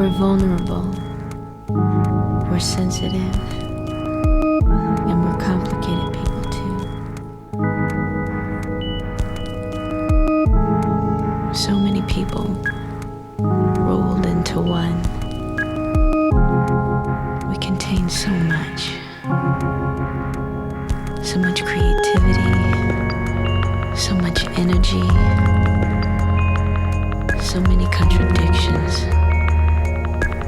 We're vulnerable, we're sensitive, and we're complicated people too. So many people rolled into one. We contain so much creativity, so much energy, so many contradictions,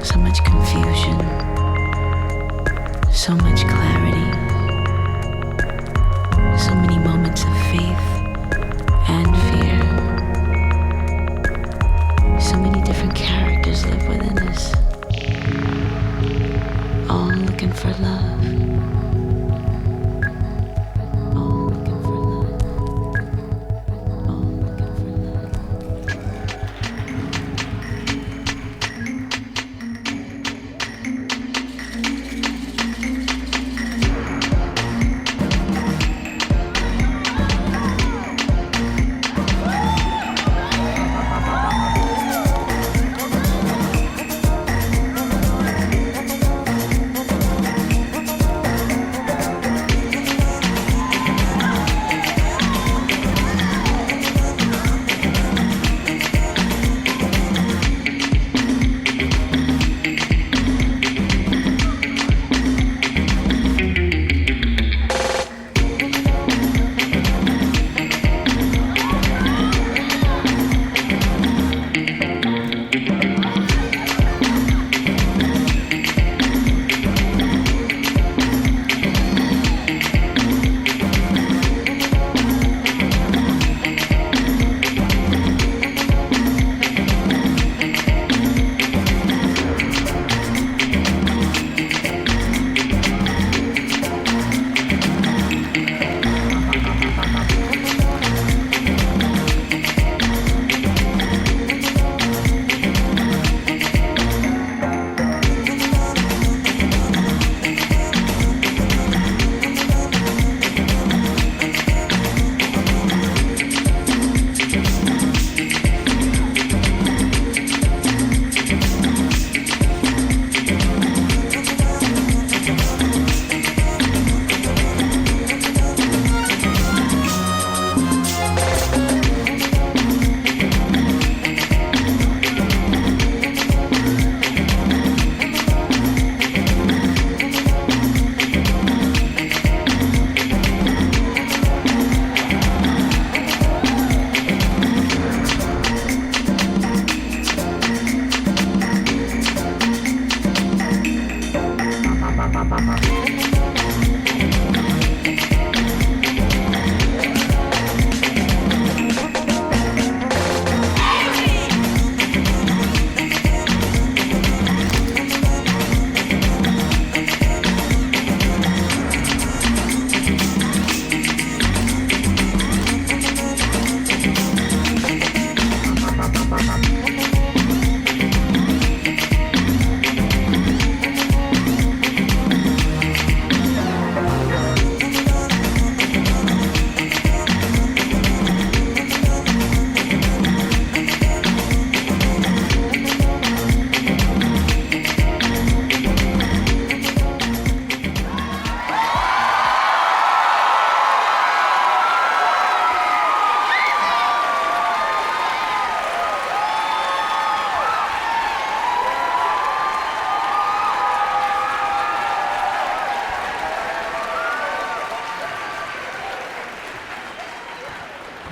so much confusion, so much clarity, so many moments of faith and fear. So many different characters live within us, all looking for love.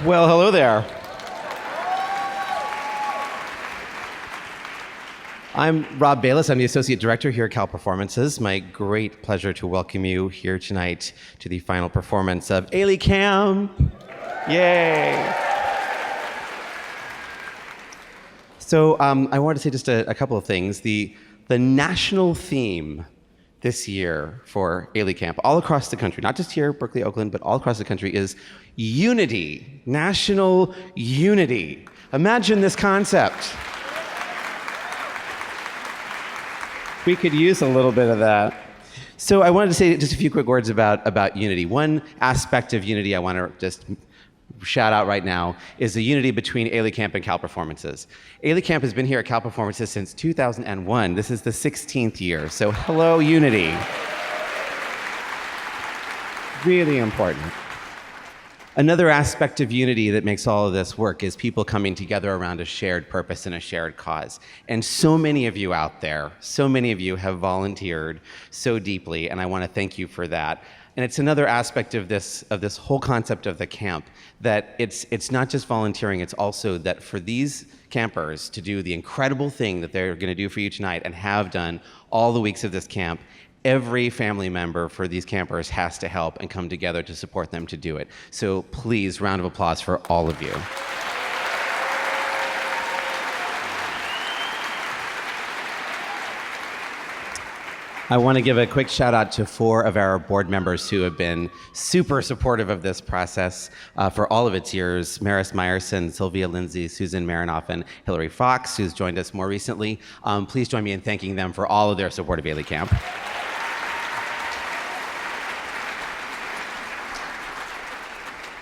Well, hello there. I'm Rob Bayless. I'm the Associate Director here at Cal Performances. My great pleasure to welcome you here tonight to the final performance of AileyCamp. Yay! So I wanted to say just a couple of things. The national theme this year for AileyCamp, all across the country, not just here, Berkeley, Oakland, but all across the country, is unity, national unity. Imagine this concept. We could use a little bit of that. So I wanted to say just a few quick words about unity. One aspect of unity I want to just shout out right now is the unity between AileyCamp and Cal Performances. AileyCamp has been here at Cal Performances since 2001. This is the 16th year, so hello, unity. Really important. Another aspect of unity that makes all of this work is people coming together around a shared purpose and a shared cause. And so many of you out there, so many of you have volunteered so deeply, and I want to thank you for that. And it's another aspect of this whole concept of the camp, that it's not just volunteering, it's also that for these campers to do the incredible thing that they're going to do for you tonight and have done all the weeks of this camp, every family member for these campers has to help and come together to support them to do it. So please, round of applause for all of you. I want to give a quick shout out to 4 of our board members who have been super supportive of this process for all of its years. Maris Meyerson, Sylvia Lindsay, Susan Marinoff, and Hillary Fox, who's joined us more recently. Please join me in thanking them for all of their support of AileyCamp.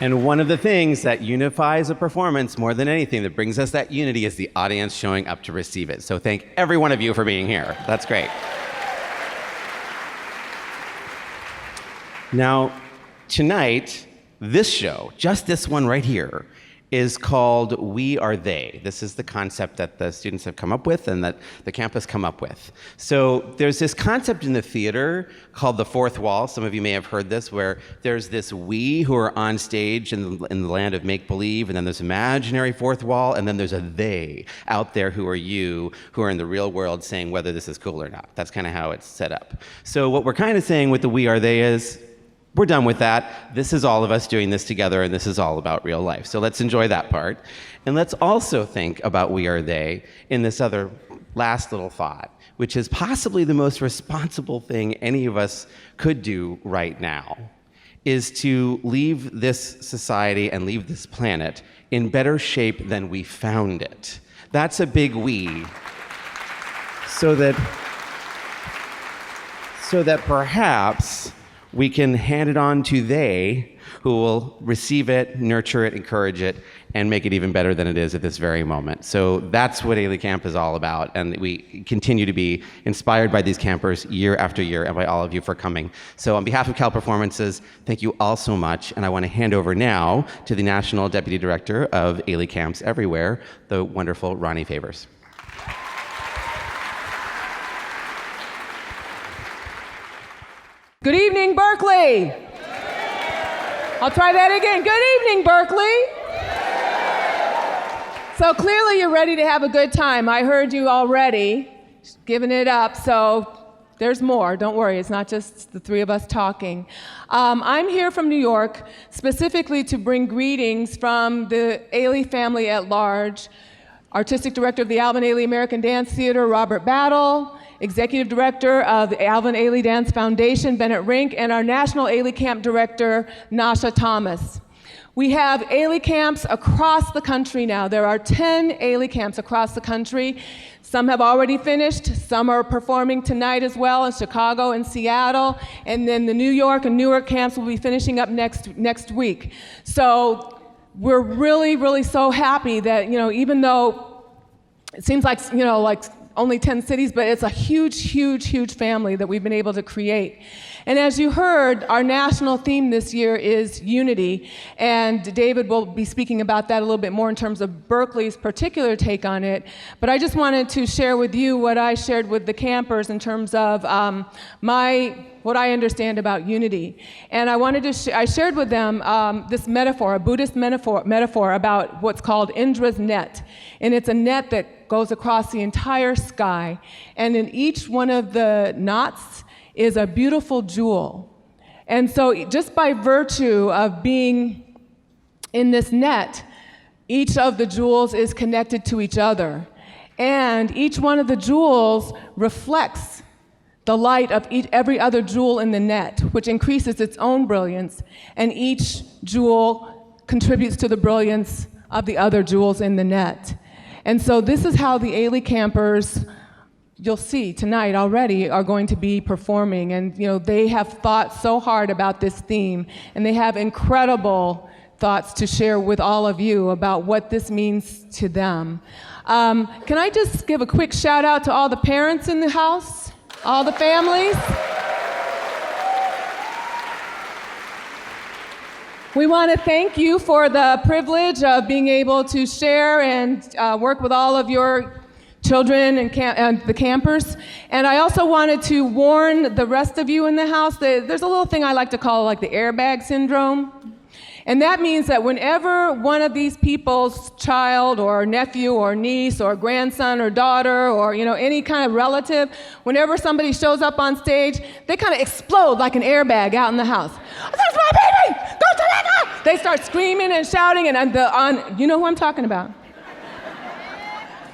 And one of the things that unifies a performance more than anything, that brings us that unity, is the audience showing up to receive it. So thank every one of you for being here. That's great. Now, tonight, this show, just this one right here, is called We Are They. This is the concept that the students have come up with and that the campus come up with. So there's this concept in the theater called the fourth wall. Some of you may have heard this, where there's this we who are on stage in the land of make-believe, and then there's imaginary fourth wall, and then there's a they out there who are you, who are in the real world saying whether this is cool or not. That's kind of how it's set up. So what we're kind of saying with the We Are They is, we're done with that. This is all of us doing this together, and this is all about real life. So let's enjoy that part. And let's also think about We Are They in this other last little thought, which is possibly the most responsible thing any of us could do right now, is to leave this society and leave this planet in better shape than we found it. That's a big we. So that perhaps we can hand it on to they, who will receive it, nurture it, encourage it, and make it even better than it is at this very moment. So that's what AileyCamp is all about, and we continue to be inspired by these campers year after year, and by all of you for coming. So on behalf of Cal Performances, thank you all so much, and I want to hand over now to the National Deputy Director of AileyCamps Everywhere, the wonderful Ronnie Favors. Good evening, Berkeley. I'll try that again. Good evening, Berkeley. So clearly you're ready to have a good time. I heard you already giving it up, so there's more. Don't worry, it's not just the 3 of us talking. I'm here from New York specifically to bring greetings from the Ailey family at large. Artistic Director of the Alvin Ailey American Dance Theater, Robert Battle. Executive Director of the Alvin Ailey Dance Foundation, Bennett Rink, and our National AileyCamp Director, Nasha Thomas. We have AileyCamps across the country now. There are 10 AileyCamps across the country. Some have already finished, some are performing tonight as well in Chicago and Seattle, and then the New York and Newark camps will be finishing up next week. So we're really, really so happy that, even though it seems like, like only 10 cities, but it's a huge, huge, huge family that we've been able to create. And as you heard, our national theme this year is unity, and David will be speaking about that a little bit more in terms of Berkeley's particular take on it. But I just wanted to share with you what I shared with the campers in terms of what I understand about unity. And I wanted to I shared with them this metaphor, a Buddhist metaphor about what's called Indra's net. And it's a net that goes across the entire sky. And in each one of the knots is a beautiful jewel. And so just by virtue of being in this net, each of the jewels is connected to each other. And each one of the jewels reflects the light of every other jewel in the net, which increases its own brilliance, and each jewel contributes to the brilliance of the other jewels in the net. And so this is how the AileyCampers, you'll see tonight already, are going to be performing. And they have thought so hard about this theme, and they have incredible thoughts to share with all of you about what this means to them. Can I just give a quick shout out to all the parents in the house, all the families? We want to thank you for the privilege of being able to share and work with all of your children and the campers. And I also wanted to warn the rest of you in the house that there's a little thing I like to call like the airbag syndrome. And that means that whenever one of these people's child or nephew or niece or grandson or daughter or any kind of relative, whenever somebody shows up on stage, they kind of explode like an airbag out in the house. That's my baby! Don't do that! They start screaming and shouting, and you know who I'm talking about.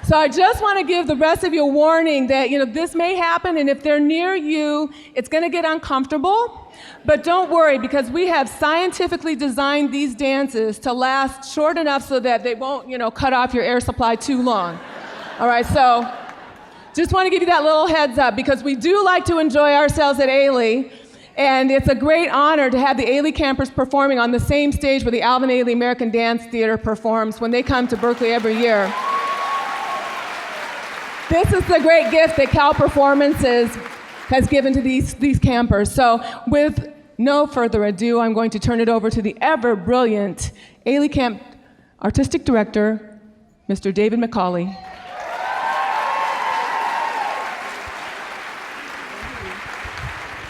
So I just want to give the rest of you a warning that this may happen, and if they're near you, it's going to get uncomfortable. But don't worry, because we have scientifically designed these dances to last short enough so that they won't, cut off your air supply too long. All right, so just want to give you that little heads up, because we do like to enjoy ourselves at Ailey, and it's a great honor to have the AileyCampers performing on the same stage where the Alvin Ailey American Dance Theater performs when they come to Berkeley every year. This is the great gift that Cal Performances has given to these campers. So with no further ado, I'm going to turn it over to the ever-brilliant AileyCamp Artistic Director, Mr. David McCauley.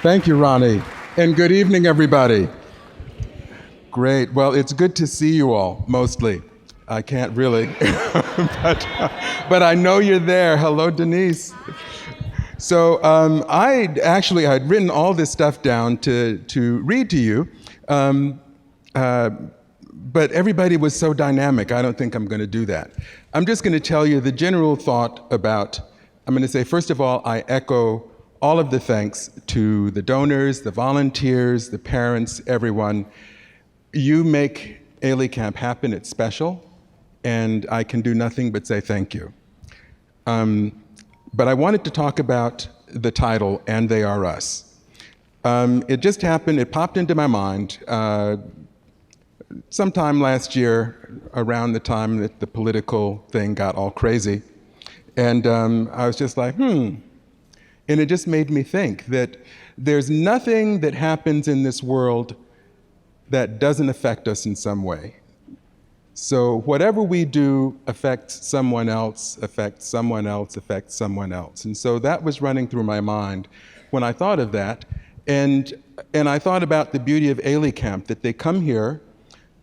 Thank you, Ronnie, and good evening, everybody. Great. Well, it's good to see you all, mostly. I can't really, but I know you're there. Hello, Denise. So I'd written all this stuff down to read to you, but everybody was so dynamic, I don't think I'm going to do that. I'm just going to tell you the general thought about, I'm going to say, first of all, I echo all of the thanks to the donors, the volunteers, the parents, everyone. You make AileyCamp happen. It's special. And I can do nothing but say thank you. But I wanted to talk about the title, And They Are Us. It just happened, it popped into my mind sometime last year, around the time that the political thing got all crazy. And I was just like, And it just made me think that there's nothing that happens in this world that doesn't affect us in some way. So whatever we do affects someone else, affects someone else, affects someone else. And so that was running through my mind when I thought of that. And I thought about the beauty of AileyCamp, that they come here,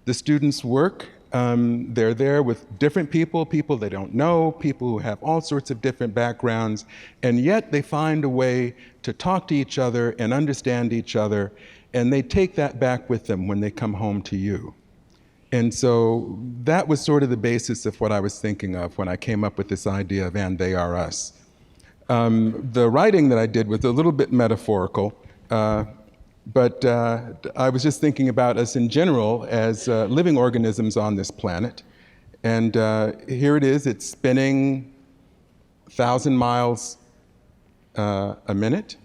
the students work, they're there with different people they don't know, people who have all sorts of different backgrounds, and yet they find a way to talk to each other and understand each other, and they take that back with them when they come home to you. And so that was sort of the basis of what I was thinking of when I came up with this idea of And They Are Us. The writing that I did was a little bit metaphorical, but I was just thinking about us in general as living organisms on this planet. And here it is, it's spinning 1,000 miles a minute.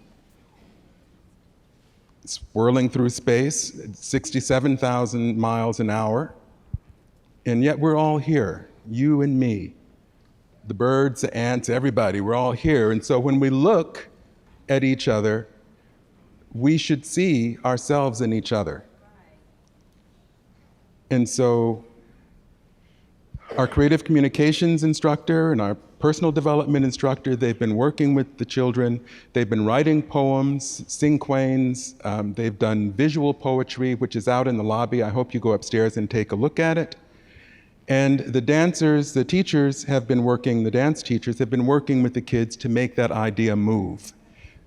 It's whirling through space at 67,000 miles an hour. And yet we're all here, you and me, the birds, the ants, everybody, we're all here. And so when we look at each other, we should see ourselves in each other. And so our creative communications instructor and our personal development instructor, they've been working with the children. They've been writing poems, cinquains. They've done visual poetry, which is out in the lobby. I hope you go upstairs and take a look at it. And the dancers, the teachers have been working, the dance teachers have been working with the kids to make that idea move.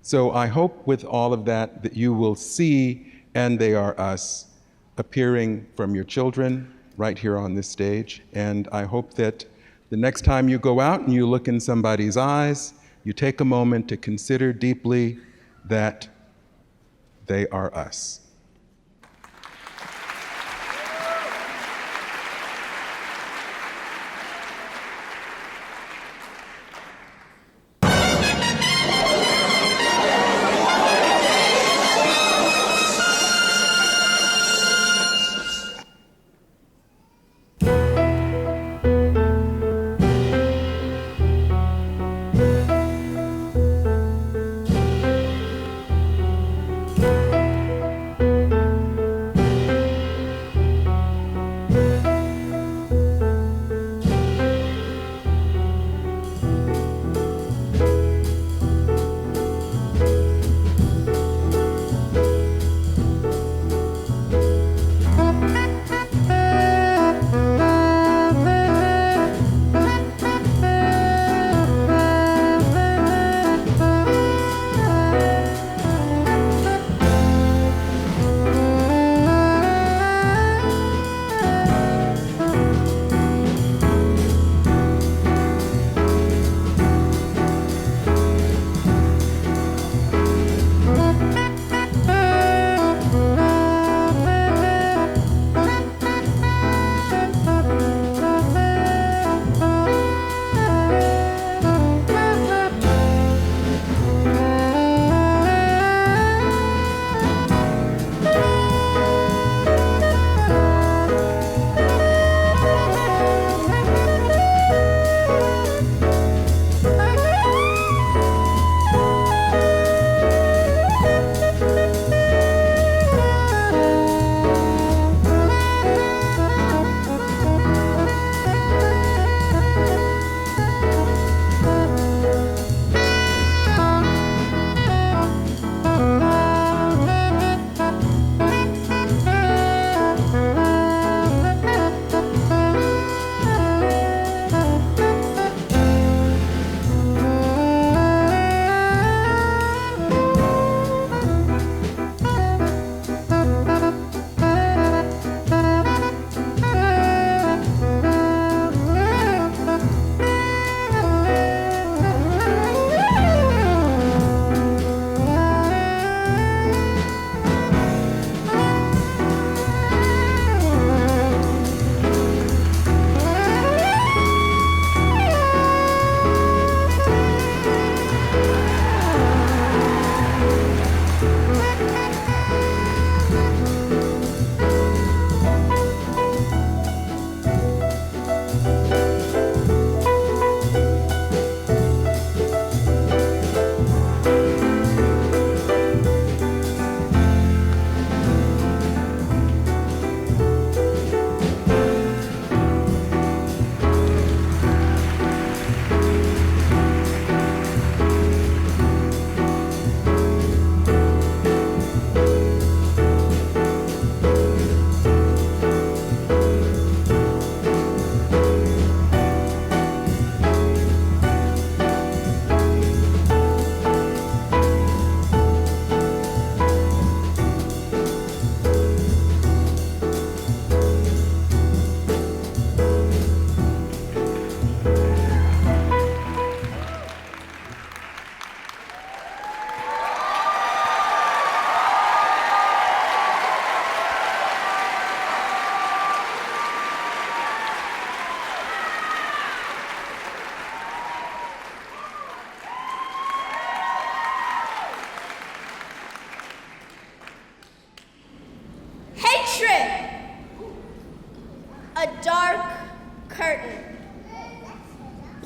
So I hope with all of that, that you will see And They Are Us appearing from your children right here on this stage. And I hope that the next time you go out and you look in somebody's eyes, you take a moment to consider deeply that they are us.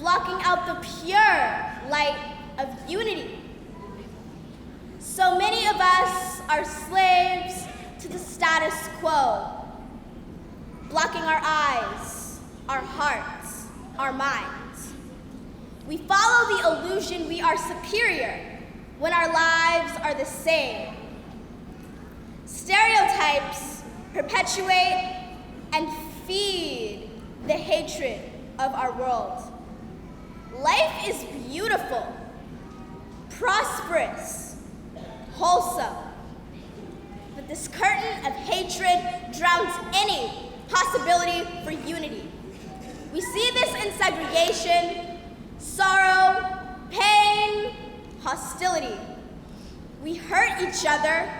blocking out the pure light of unity. So many of us are slaves to the status quo, blocking our eyes, our hearts, our minds. We follow the illusion we are superior when our lives are the same. Stereotypes perpetuate and feed the hatred of our world. Life is beautiful, prosperous, wholesome. But this curtain of hatred drowns any possibility for unity. We see this in segregation, sorrow, pain, hostility. We hurt each other.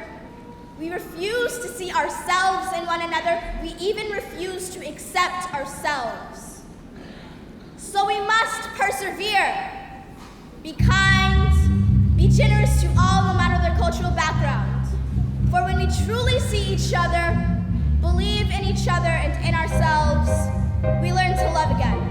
We refuse to see ourselves in one another. We even refuse to accept ourselves. So we must persevere. Be kind, be generous to all no matter their cultural background. For when we truly see each other, believe in each other and in ourselves, we learn to love again.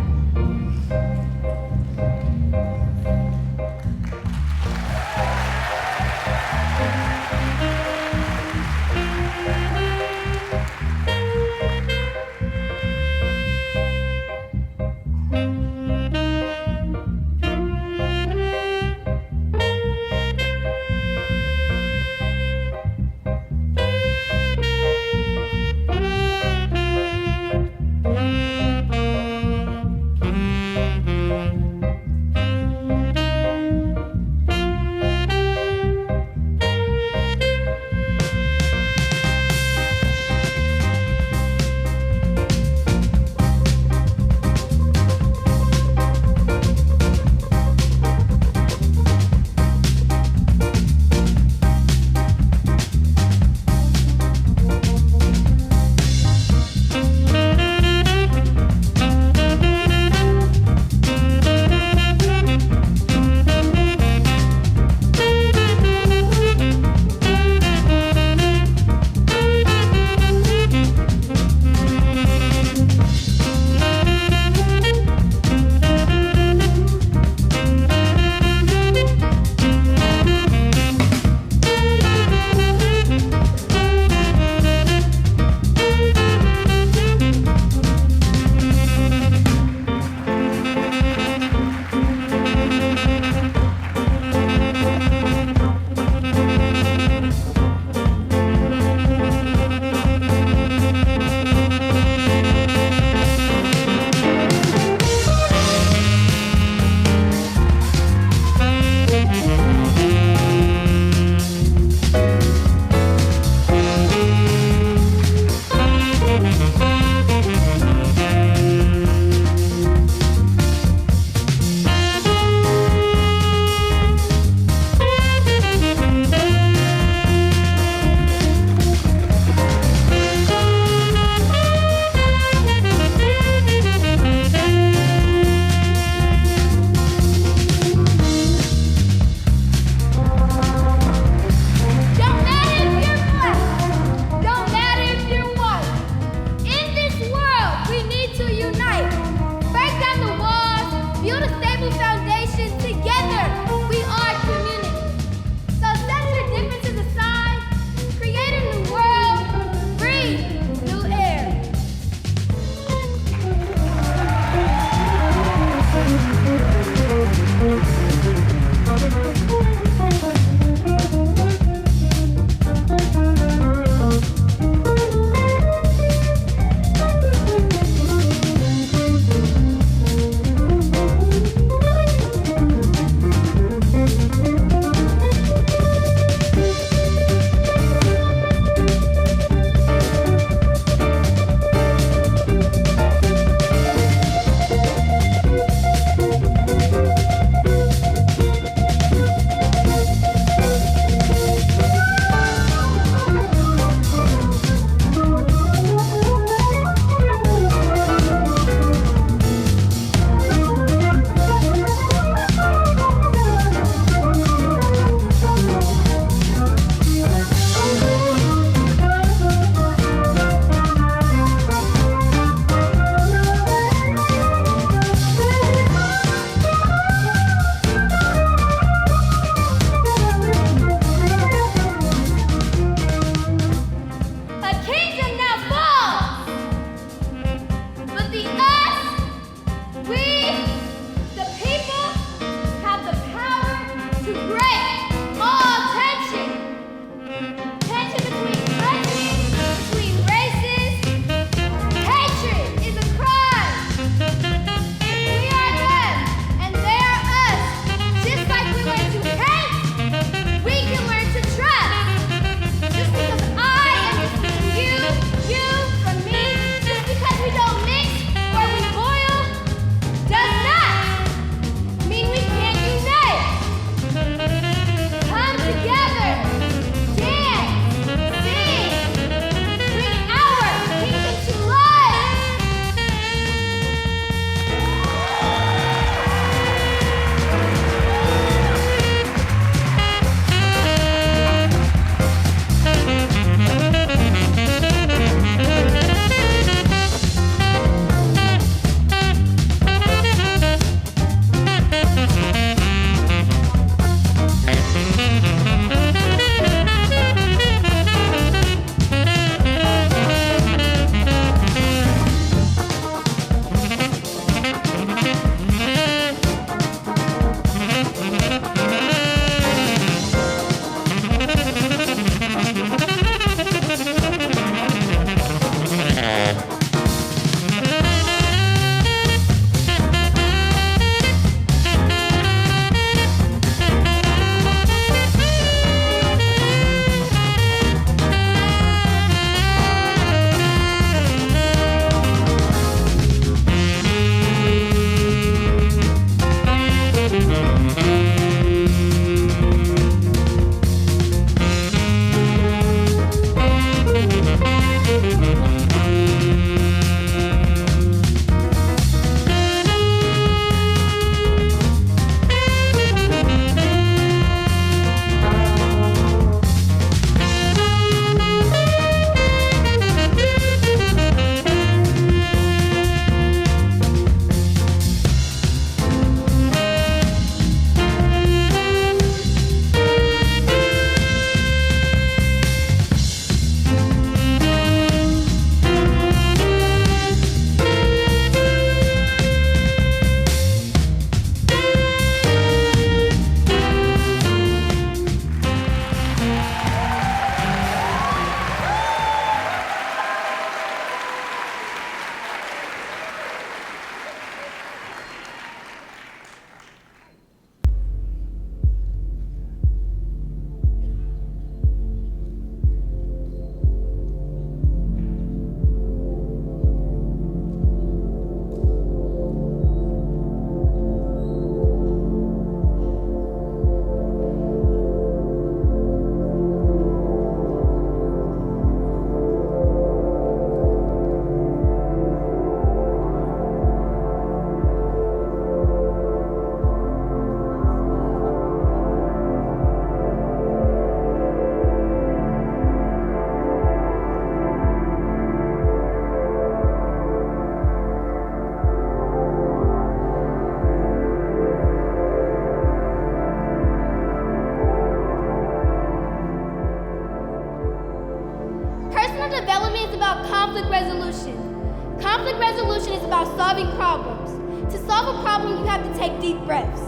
take deep breaths.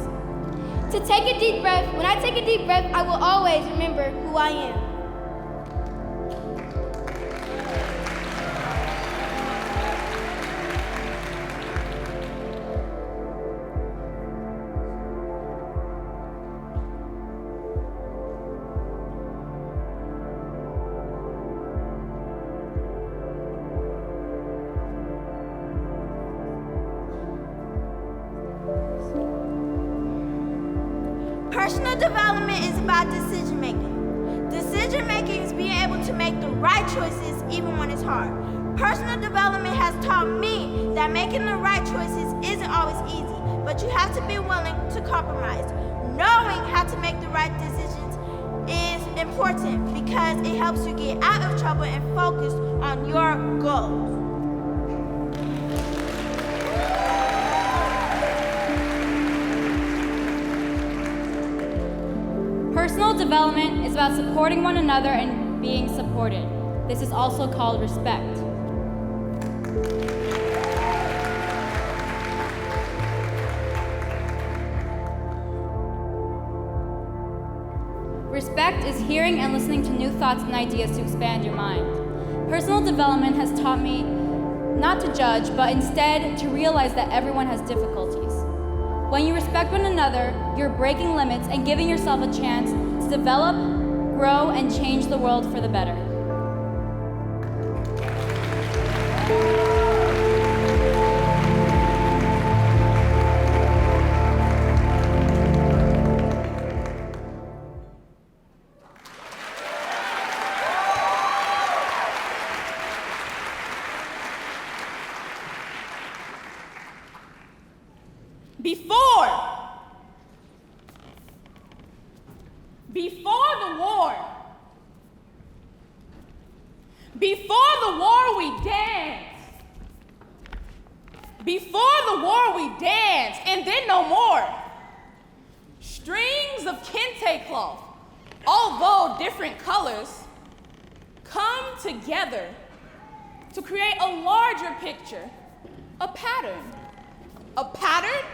To take a deep breath, when I take a deep breath, I will always remember who I am. Personal development is about decision making. Decision making is being able to make the right choices even when it's hard. Personal development has taught me that making the right choices isn't always easy, but you have to be willing to compromise. Knowing how to make the right decisions is important because it helps you get out of trouble and focus on your goals. Personal development is about supporting one another and being supported. This is also called respect. Respect is hearing and listening to new thoughts and ideas to expand your mind. Personal development has taught me not to judge, but instead to realize that everyone has difficulties. When you respect one another, you're breaking limits and giving yourself a chance to develop, grow, and change the world for the better. Before the war, we danced. Before the war, we danced, and then no more. Strings of kente cloth, although different colors, come together to create a larger picture, a pattern. A pattern?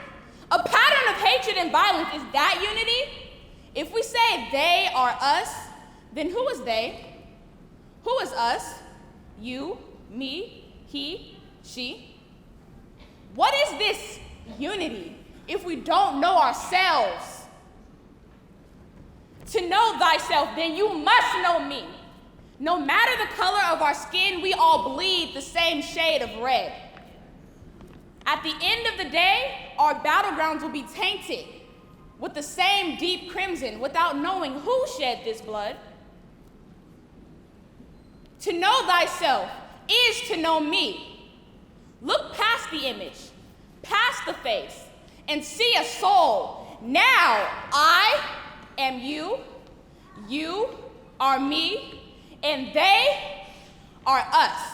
A pattern of hatred and violence. Is that unity? If we say they are us, then who is they? Who is us? You, me, he, she. What is this unity if we don't know ourselves? To know thyself, then you must know me. No matter the color of our skin, we all bleed the same shade of red. At the end of the day, our battlegrounds will be tainted with the same deep crimson without knowing who shed this blood. To know thyself is to know me. Look past the image, past the face, and see a soul. Now I am you, you are me, and they are us.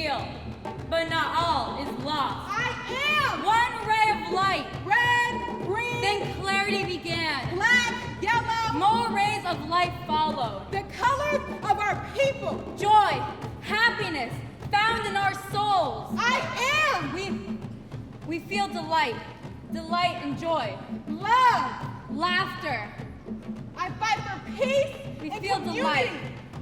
feel, but not all is lost. I am One ray of light, red, green, then clarity began. black, yellow, More rays of light followed. the colors of our people. Joy, happiness, found in our souls. I am We feel delight and joy, love. laughter. I fight for peace We and feel community. delight.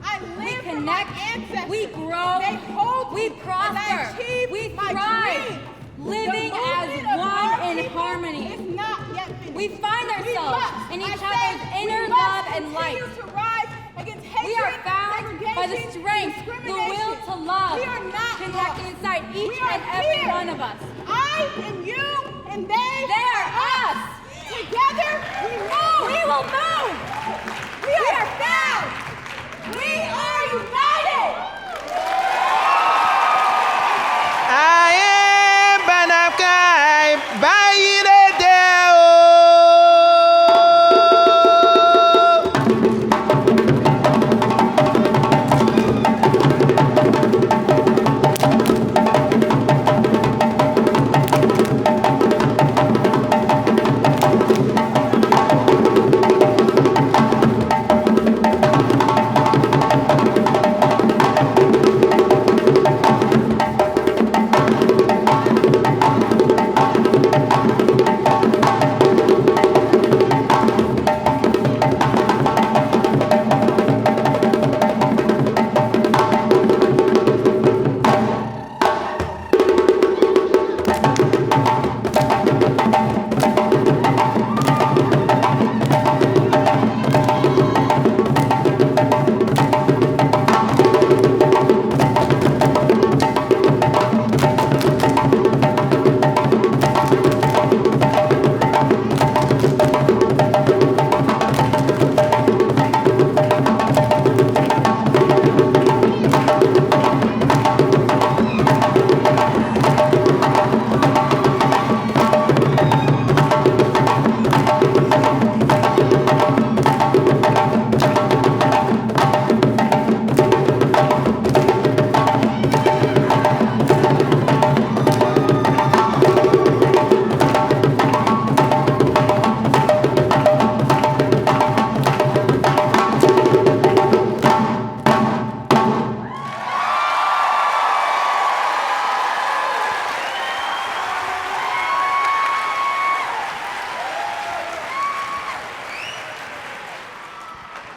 I We live for my connect, ancestors. we grow, They hold we me as I prosper, achieve we my thrive, dreams. living The as movement of one our in people harmony. is not yet finished. We find ourselves in each other's inner love and light. We must continue to rise against hatred, We are found by the segregation, strength, the will discrimination. to love, We are not connected lost. inside each We are and every here. one of us. I am you and they are us. Together we move. We will move. We are found. We are united. I am Banafkai by the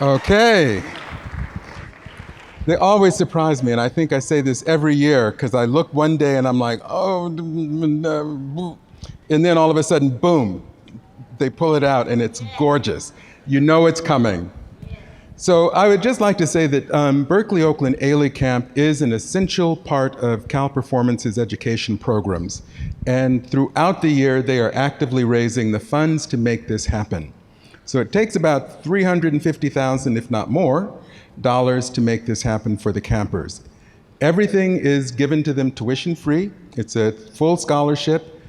Okay. They always surprise me, and I think I say this every year because I look one day and I'm like, oh, and then all of a sudden, boom, they pull it out and it's gorgeous. You know it's coming. So I would just like to say that Berkeley Oakland AileyCamp is an essential part of Cal Performance's education programs. And throughout the year, they are actively raising the funds to make this happen. So it takes about $350,000, if not more, to make this happen for the campers. Everything is given to them tuition free. It's a full scholarship.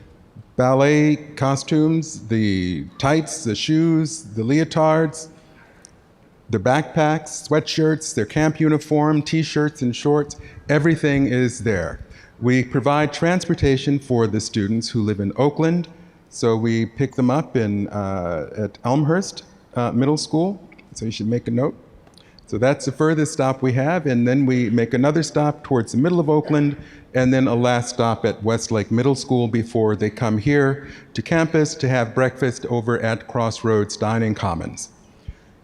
Ballet costumes, the tights, the shoes, the leotards, their backpacks, sweatshirts, their camp uniform, t-shirts and shorts, everything is there. We provide transportation for the students who live in Oakland, so we pick them up at Elmhurst Middle School, so you should make a note. So that's the furthest stop we have, and then we make another stop towards the middle of Oakland, and then a last stop at Westlake Middle School before they come here to campus to have breakfast over at Crossroads Dining Commons.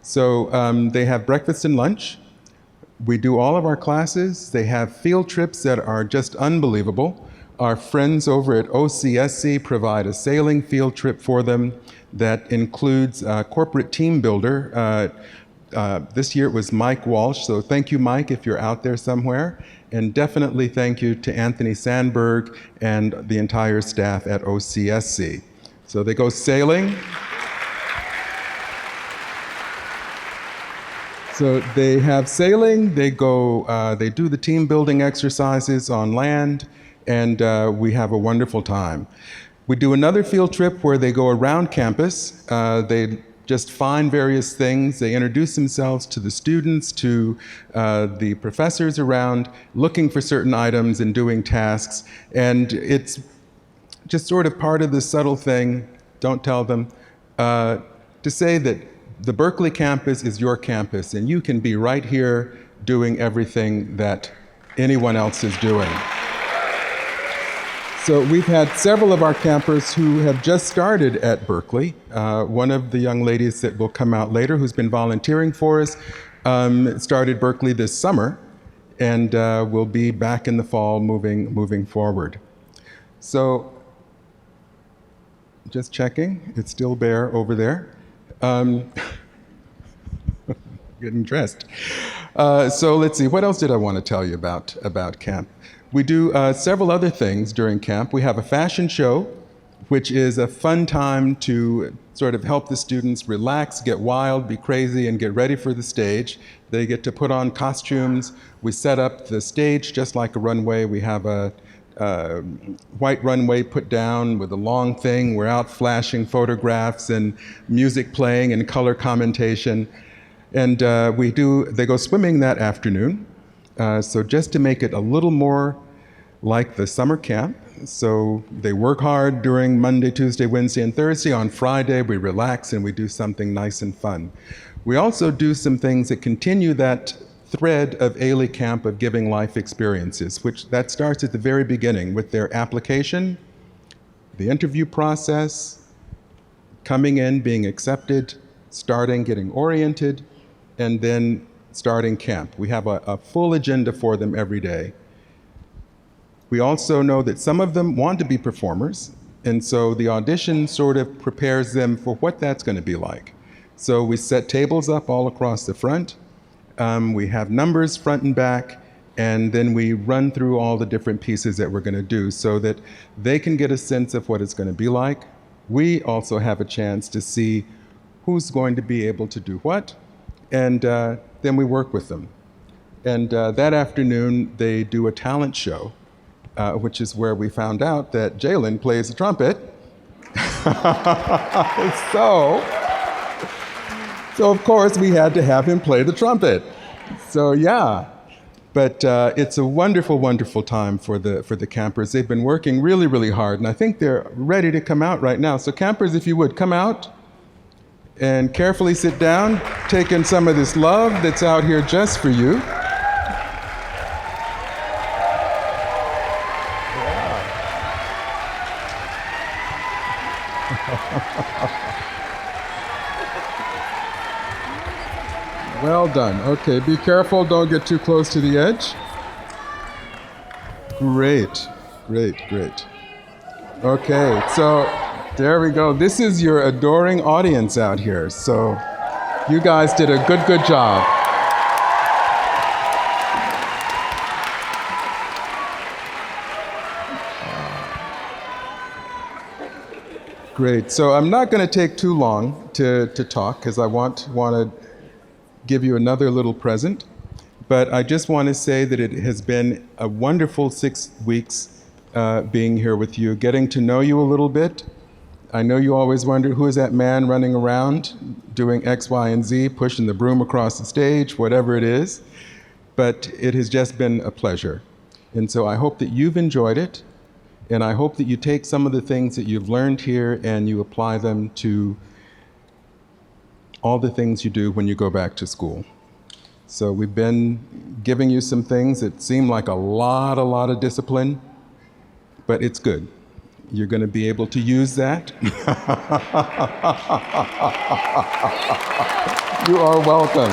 So they have breakfast and lunch. We do all of our classes. They have field trips that are just unbelievable. Our friends over at OCSC provide a sailing field trip for them that includes corporate team builder. This year it was Mike Walsh, so thank you, Mike, if you're out there somewhere. And definitely thank you to Anthony Sandberg and the entire staff at OCSC. So they go sailing. So they have sailing, they go, they do the team building exercises on land, and we have a wonderful time. We do another field trip where they go around campus. They just find various things. They introduce themselves to the students, to the professors around, looking for certain items and doing tasks. And it's just sort of part of this subtle thing, don't tell them, to say that the Berkeley campus is your campus, and you can be right here doing everything that anyone else is doing. So we've had several of our campers who have just started at Berkeley. One of the young ladies that will come out later, who's been volunteering for us, started Berkeley this summer, and will be back in the fall moving forward. So, just checking, it's still bare over there. Getting dressed. So let's see, what else did I want to tell you about camp? We do several other things during camp. We have a fashion show, which is a fun time to sort of help the students relax, get wild, be crazy, and get ready for the stage. They get to put on costumes. We set up the stage just like a runway. We have a white runway put down with a long thing. We're out flashing photographs and music playing and color commentation. And they go swimming that afternoon. So just to make it a little more like the summer camp. So they work hard during Monday, Tuesday, Wednesday, and Thursday. On Friday, we relax and we do something nice and fun. We also do some things that continue that thread of AileyCamp of giving life experiences, which that starts at the very beginning with their application, the interview process, coming in, being accepted, starting, getting oriented, and then starting camp. We have a full agenda for them every day. We also know that some of them want to be performers, and so the audition sort of prepares them for what that's going to be like. So we set tables up all across the front. We have numbers front and back, and then we run through all the different pieces that we're going to do so that they can get a sense of what it's going to be like. We also have a chance to see who's going to be able to do what, and then we work with them. And that afternoon, they do a talent show, which is where we found out that Jalen plays the trumpet. So of course, we had to have him play the trumpet. So yeah, but it's a wonderful, wonderful time for the campers. They've been working really, really hard, and I think they're ready to come out right now. So campers, if you would, come out and carefully sit down, take in some of this love that's out here just for you. Well done. Okay, be careful, don't get too close to the edge. Great, great, great. Okay, so there we go. This is your adoring audience out here. So you guys did a good job. Great. So I'm not going to take too long to talk because I want to give you another little present. But I just want to say that it has been a wonderful 6 weeks being here with you, getting to know you a little bit. I know you always wonder, who is that man running around doing X, Y, and Z, pushing the broom across the stage, whatever it is. But it has just been a pleasure. And so I hope that you've enjoyed it. And I hope that you take some of the things that you've learned here and you apply them to all the things you do when you go back to school. So we've been giving you some things that seem like a lot of discipline, but it's good. You're going to be able to use that. You are welcome.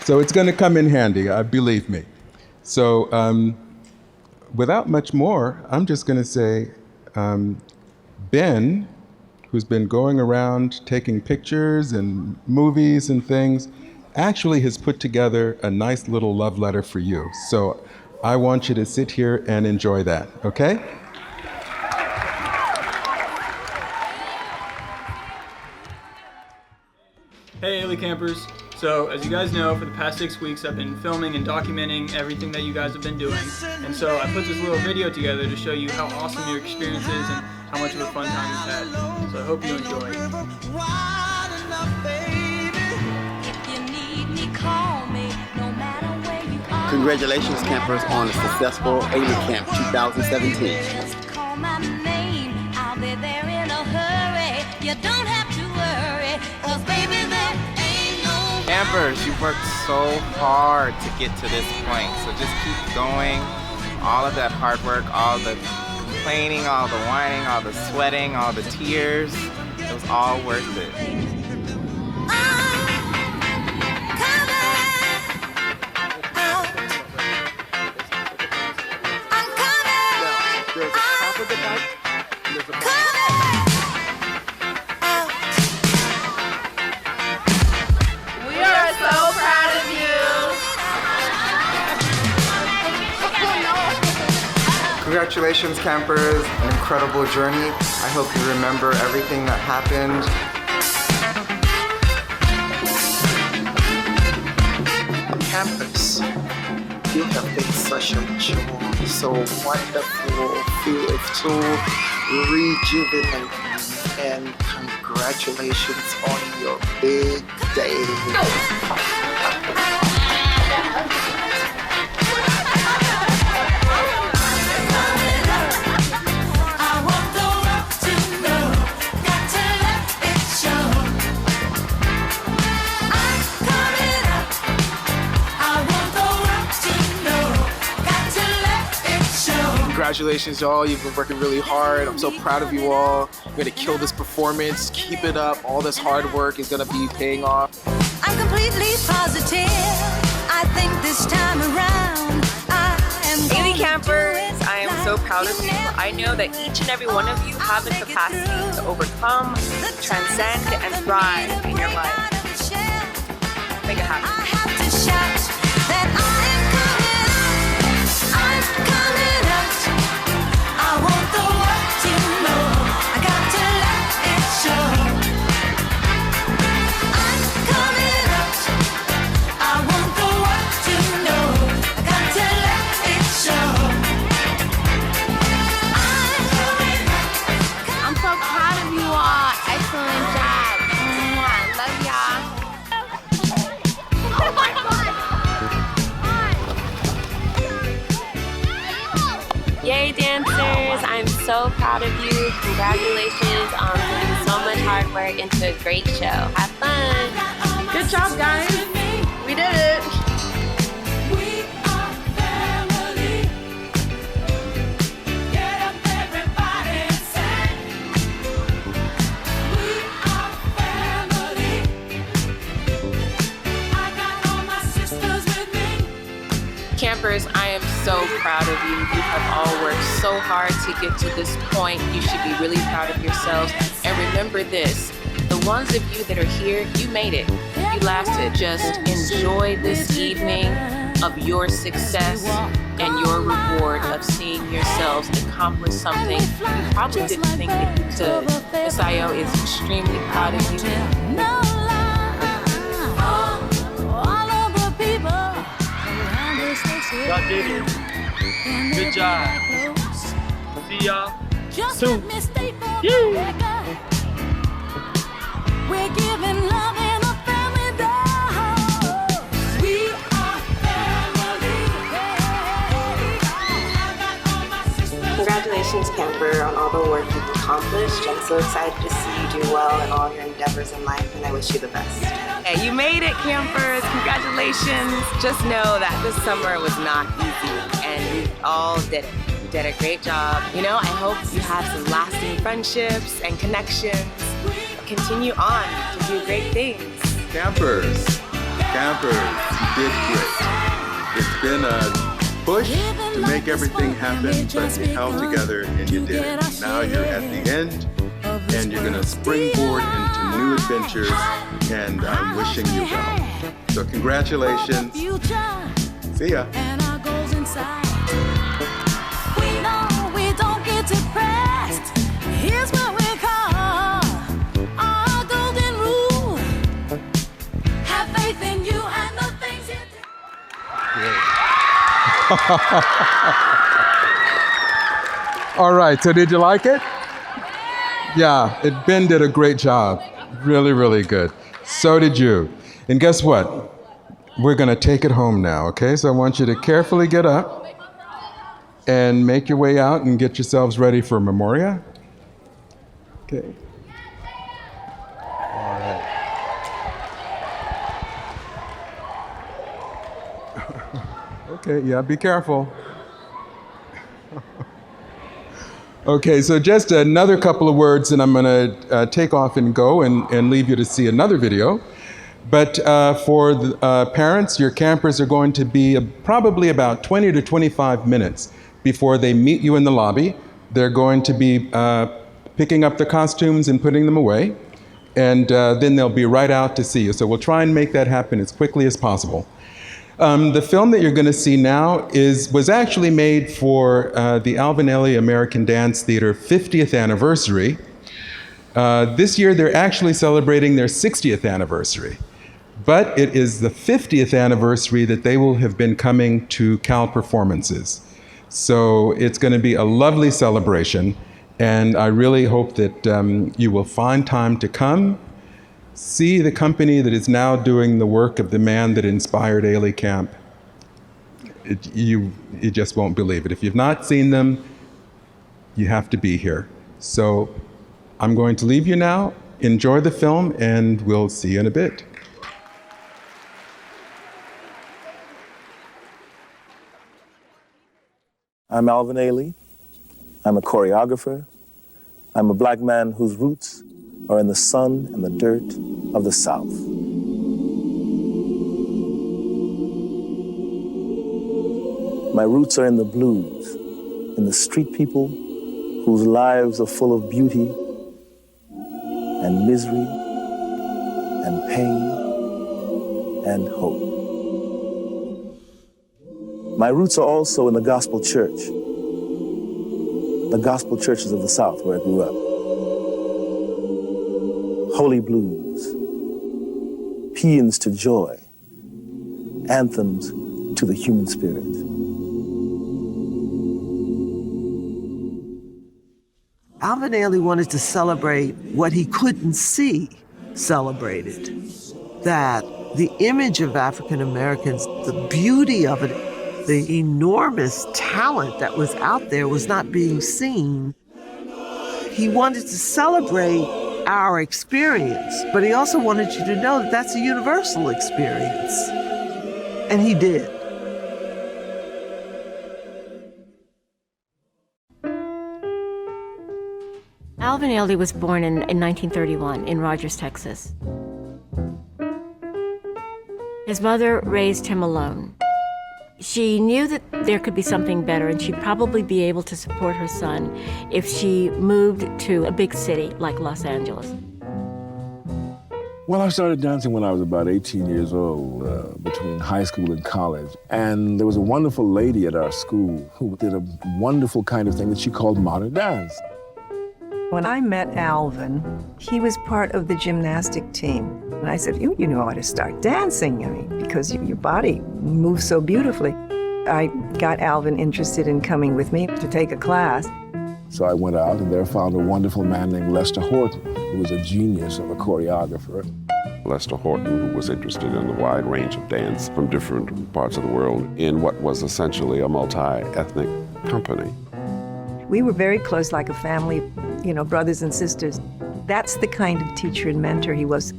So it's going to come in handy, believe me. So without much more, I'm just going to say, Ben, who's been going around taking pictures and movies and things, actually has put together a nice little love letter for you. So I want you to sit here and enjoy that, okay? Hey AileyCampers. So as you guys know, for the past 6 weeks I've been filming and documenting everything that you guys have been doing. And so I put this little video together to show you how awesome your experience is and how much of a fun time you've had. So I hope you enjoy. Congratulations, campers, on a successful AileyCamp 2017. Just call my name, I'll be there in a hurry. You don't have to worry, 'cause baby, there ain't no... Campers, you worked so hard to get to this point, so just keep going. All of that hard work, all the complaining, all the whining, all the sweating, all the tears, it was all worth it. Congratulations, campers, an incredible journey. I hope you remember everything that happened. Campus, you have been such a joy, so wonderful, feel so rejuvenating, and congratulations on your big day. Congratulations, y'all. You've been working really hard. I'm so proud of you all. You're gonna kill this performance. Keep it up. All this hard work is gonna be paying off. I'm completely positive. I think this time around I am AileyCampers, I am so proud of you. I know that each and every one of you have the capacity to overcome, transcend, and thrive in your life. Make it happen. I have to shout that I am coming up. I'm coming up. I want the world to know. I got to let it show. I'm coming up. I want the world to know. I got to let it show. I'm so proud of you all. Excellent job. Love y'all. Oh my God! Yay, dancers! I'm so proud of you. Congratulations on putting so much hard work into a great show. Have fun. Good job, guys. We did it. We are family. Get up, everybody, and sing. We are family. I got all my sisters with me. Campers, I am so proud of you. You have all worked so hard to get to this point. You should be really proud of yourselves. And remember this, the ones of you that are here, you made it. You lasted. Just enjoy this evening of your success and your reward of seeing yourselves accomplish something you probably didn't think that you could. Miss Ayo is extremely proud of you. Y'all did it. Good job. See y'all soon. We're giving love in a family dose. We are family. Congratulations, camper, on all the work you've accomplished. I'm so excited to see you do well in all your endeavors in life, and I wish you the best. Hey, you made it, campers. Congratulations. Just know that this summer was not easy, and we all did it. You did a great job. You know, I hope you have some lasting friendships and connections. Continue on to do great things. Campers, you did great. It's been a push to make everything happen, but you held together and you did it. Now you're at the end, and you're gonna springboard into new adventures, and I'm wishing you well. So congratulations. See ya. We know we don't get depressed. Here's what we call our golden rule. Have faith in you and the things you do. All right, so did you like it? Yeah, Ben did a great job. Really, really good. So did you. And guess what? We're going to take it home now, okay? So I want you to carefully get up and make your way out and get yourselves ready for Memoria. Okay. All right. Okay, yeah, be careful. Okay, so just another couple of words and I'm going to take off and go and leave you to see another video. But for the parents, your campers are going to be probably about 20 to 25 minutes before they meet you in the lobby. They're going to be picking up the costumes and putting them away. And then they'll be right out to see you. So we'll try and make that happen as quickly as possible. The film that you're going to see now was actually made for the Alvin Ailey American Dance Theater 50th anniversary. This year they're actually celebrating their 60th anniversary. But it is the 50th anniversary that they will have been coming to Cal Performances. So it's going to be a lovely celebration. And I really hope that you will find time to come, see the company that is now doing the work of the man that inspired AileyCamp. You just won't believe it. If you've not seen them, you have to be here. So I'm going to leave you now. Enjoy the film, and we'll see you in a bit. I'm Alvin Ailey. I'm a choreographer. I'm a black man whose roots are in the sun and the dirt of the South. My roots are in the blues, in the street people whose lives are full of beauty and misery and pain and hope. My roots are also in the gospel church, the gospel churches of the South where I grew up. Holy blues, paeans to joy, anthems to the human spirit. Alvin Ailey wanted to celebrate what he couldn't see celebrated. That the image of African Americans, the beauty of it, the enormous talent that was out there was not being seen. He wanted to celebrate our experience, but he also wanted you to know that that's a universal experience. And he did. Alvin Ailey was born in 1931 in Rogers, Texas. His mother raised him alone. She knew that there could be something better, and she'd probably be able to support her son if she moved to a big city like Los Angeles. Well, I started dancing when I was about 18 years old, between high school and college. And there was a wonderful lady at our school who did a wonderful kind of thing that she called modern dance. When I met Alvin, he was part of the gymnastic team. And I said, you know how to start dancing, I mean, because your body moves so beautifully. I got Alvin interested in coming with me to take a class. So I went out and there found a wonderful man named Lester Horton, who was a genius of a choreographer. Lester Horton, who was interested in a wide range of dance from different parts of the world in what was essentially a multi-ethnic company. We were very close, like a family, you know, brothers and sisters. That's the kind of teacher and mentor he was.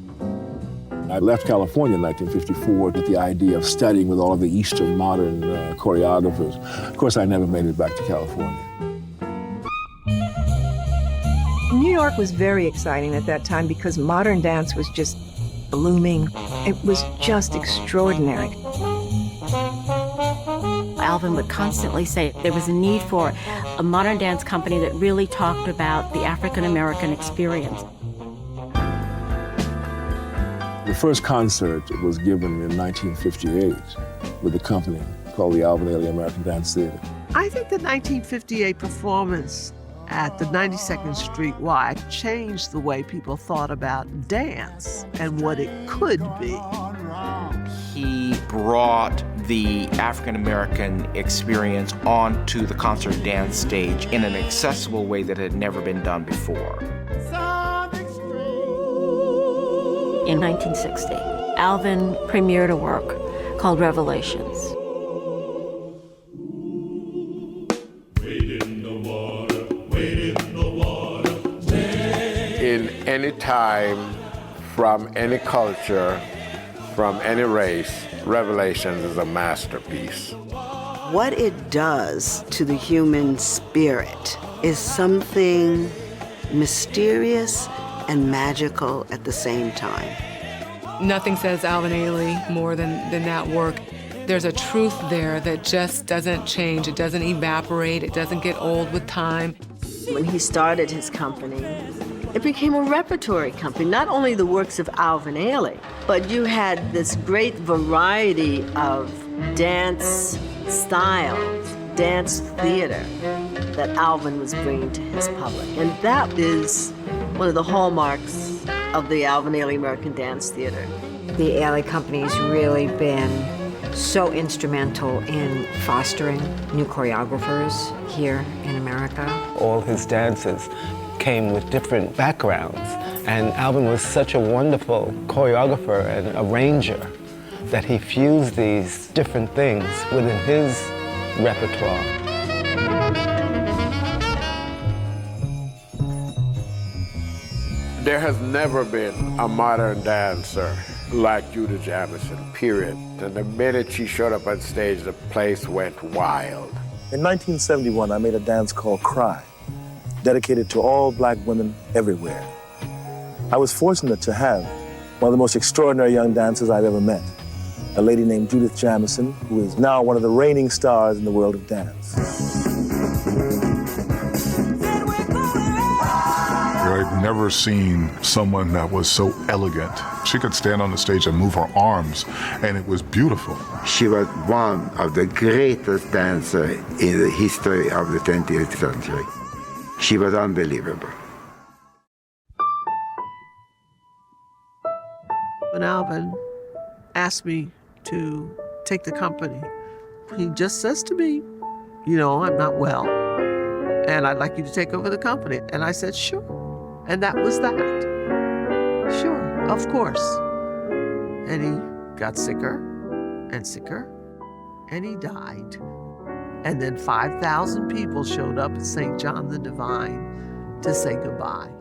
I left California in 1954 with the idea of studying with all of the Eastern modern choreographers. Of course, I never made it back to California. New York was very exciting at that time because modern dance was just blooming. It was just extraordinary. Alvin would constantly say there was a need for a modern dance company that really talked about the African American experience. The first concert was given in 1958 with a company called the Alvin Ailey American Dance Theater. I think the 1958 performance at the 92nd Street Y changed the way people thought about dance and what it could be. He brought the African American experience onto the concert dance stage in an accessible way that had never been done before. in 1960. Alvin premiered a work called Revelations. In any time, from any culture, from any race, Revelations is a masterpiece. What it does to the human spirit is something mysterious and magical at the same time. Nothing says Alvin Ailey more than that work. There's a truth there that just doesn't change. It doesn't evaporate. It doesn't get old with time. When he started his company, it became a repertory company, not only the works of Alvin Ailey, but you had this great variety of dance styles, dance theater that Alvin was bringing to his public. And that is one of the hallmarks of the Alvin Ailey American Dance Theater. The Ailey Company's really been so instrumental in fostering new choreographers here in America. All his dances came with different backgrounds, and Alvin was such a wonderful choreographer and arranger that he fused these different things within his repertoire. There has never been a modern dancer like Judith Jamison, period. And the minute she showed up on stage, the place went wild. In 1971, I made a dance called Cry, dedicated to all black women everywhere. I was fortunate to have one of the most extraordinary young dancers I've ever met, a lady named Judith Jamison, who is now one of the reigning stars in the world of dance. I've never seen someone that was so elegant. She could stand on the stage and move her arms, and it was beautiful. She was one of the greatest dancers in the history of the 20th century. She was unbelievable. When Alvin asked me to take the company, he just says to me, you know, I'm not well, and I'd like you to take over the company. And I said, sure. And that was that. Sure, of course. And he got sicker and sicker, and he died. And then 5,000 people showed up at St. John the Divine to say goodbye.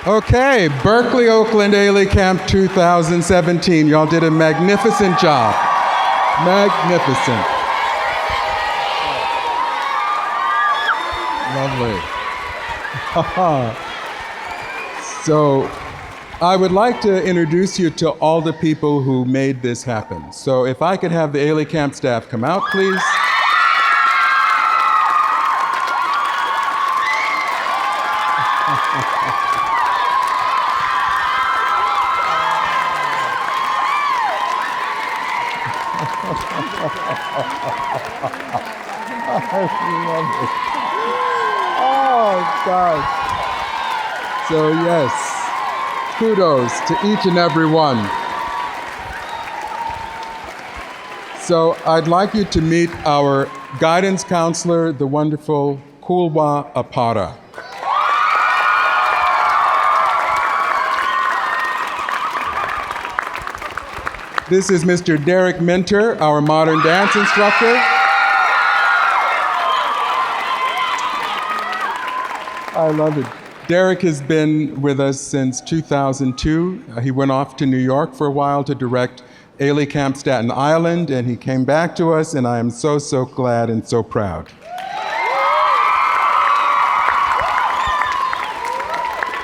Okay, Berkeley, Oakland AileyCamp 2017. Y'all did a magnificent job. Magnificent. Lovely. So, I would like to introduce you to all the people who made this happen. So if I could have the AileyCamp staff come out, please. Oh, gosh. So yes, kudos to each and every one. So I'd like you to meet our guidance counselor, the wonderful Kulwa Apara. This is Mr. Derrick Minter, our modern dance instructor. I love it. Derrick has been with us since 2002. He went off to New York for a while to direct AileyCamp Staten Island, and he came back to us, and I am so, so glad and so proud.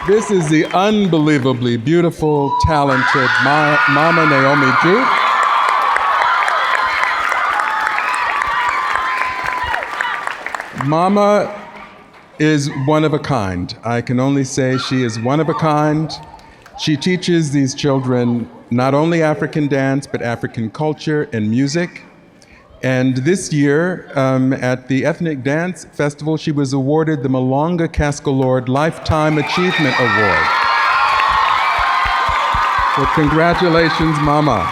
This is the unbelievably beautiful, talented Mama Naomi Diouf. Mama is one of a kind. I can only say she is one of a kind. She teaches these children not only African dance, but African culture and music. And this year, at the Ethnic Dance Festival, she was awarded the Malonga Cascalord Lifetime Achievement Award. So congratulations, Mama.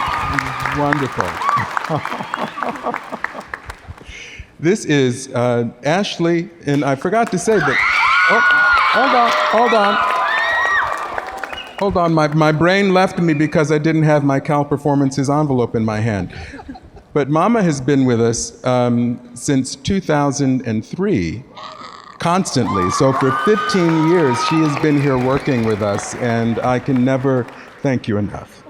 Wonderful. This is Ashley, and I forgot to say that, hold on. My brain left me because I didn't have my Cal Performances envelope in my hand. But Mama has been with us since 2003, constantly. So for 15 years, she has been here working with us, and I can never thank you enough.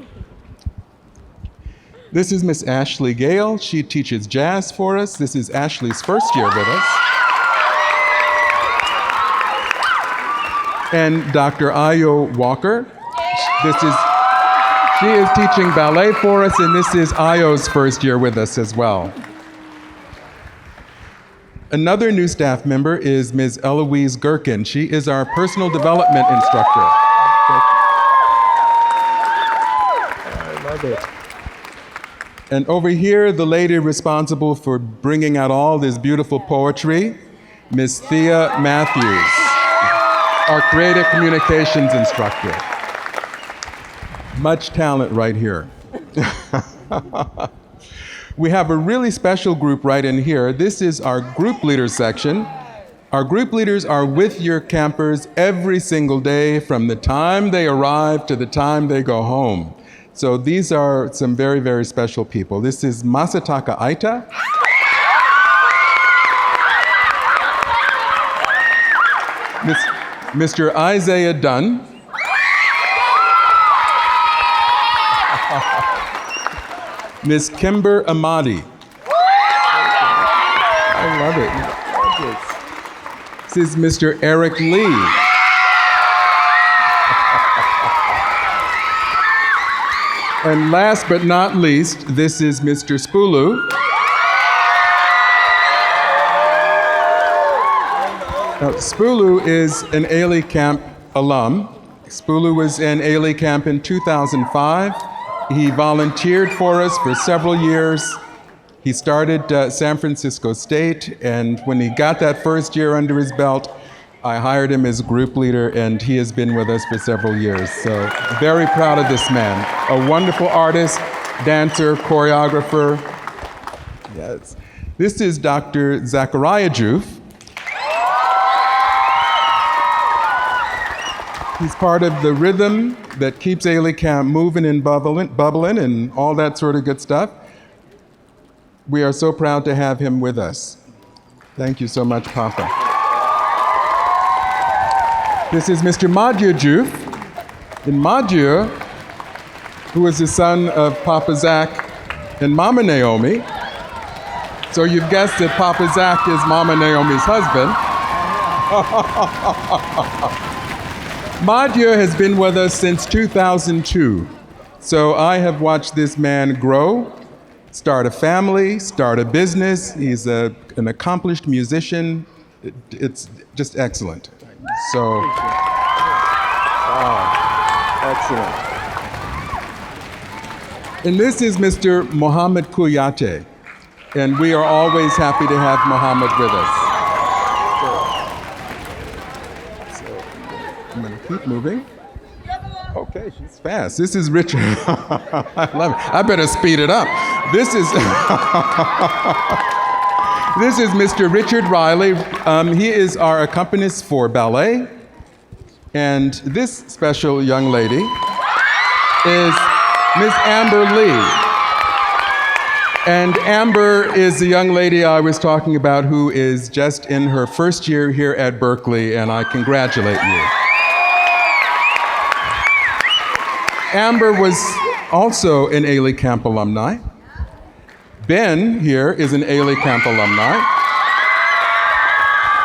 This is Miss Ashley Gale. She teaches jazz for us. This is Ashley's first year with us. And Dr. Ayo Walker. She is teaching ballet for us, and this is Ayo's first year with us as well. Another new staff member is Ms. Eloise Gerken. She is our personal development instructor. I love it. And over here, the lady responsible for bringing out all this beautiful poetry, Ms. Thea Matthews, our creative communications instructor. Much talent right here. We have a really special group right in here. This is our group leader section. Our group leaders are with your campers every single day from the time they arrive to the time they go home. So these are some very, very special people. This is Masataka Aita. Mr. Isaiah Dunn. Miss Kimber Amadi. I love it. This is Mr. Eric Lee. And last but not least, this is Mr. Spulu. Now, Spulu is an AileyCamp alum. Spulu was in AileyCamp in 2005. He volunteered for us for several years. He started San Francisco State, and when he got that first year under his belt, I hired him as group leader, and he has been with us for several years. So very proud of this man. A wonderful artist, dancer, choreographer. Yes. This is Dr. Zachariah Diouf. He's part of the rhythm that keeps AileyCamp moving and bubbling and all that sort of good stuff. We are so proud to have him with us. Thank you so much, Papa. This is Mr. Madhya Diouf. And Madieu, who is the son of Papa Zach and Mama Naomi. So you've guessed that Papa Zach is Mama Naomi's husband. Madieu has been with us since 2002. So I have watched this man grow, start a family, start a business. He's an accomplished musician. It's just excellent. So, excellent. And this is Mr. Mohammed Kouyaté. And we are always happy to have Mohammed with us. So I'm going to keep moving. Okay, she's fast. This is Richard. I love it. I better speed it up. This is this is Mr. Richard Riley. He is our accompanist for ballet. And this special young lady is Miss Amber Lee. And Amber is the young lady I was talking about who is just in her first year here at Berkeley, and I congratulate you. Amber was also an AileyCamp alumni. Ben here is an AileyCamp alumni.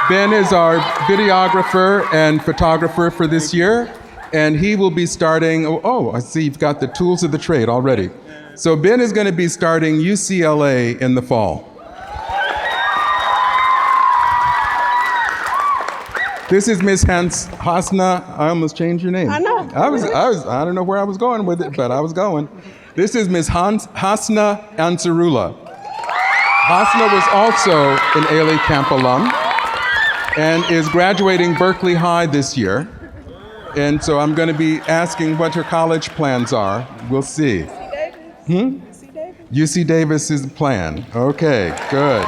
Ben is our videographer and photographer for this year, and he will be starting, I see you've got the tools of the trade already. So Ben is going to be starting UCLA in the fall. This is Miss Hasna. I almost changed your name. I know. I don't know where I was going with it, but I was going. This is Miss Hasna Ansarullah. Hasna was also an AileyCamp alum and is graduating Berkeley High this year. And so I'm going to be asking what her college plans are. We'll see. UC Davis is the plan. Okay, good.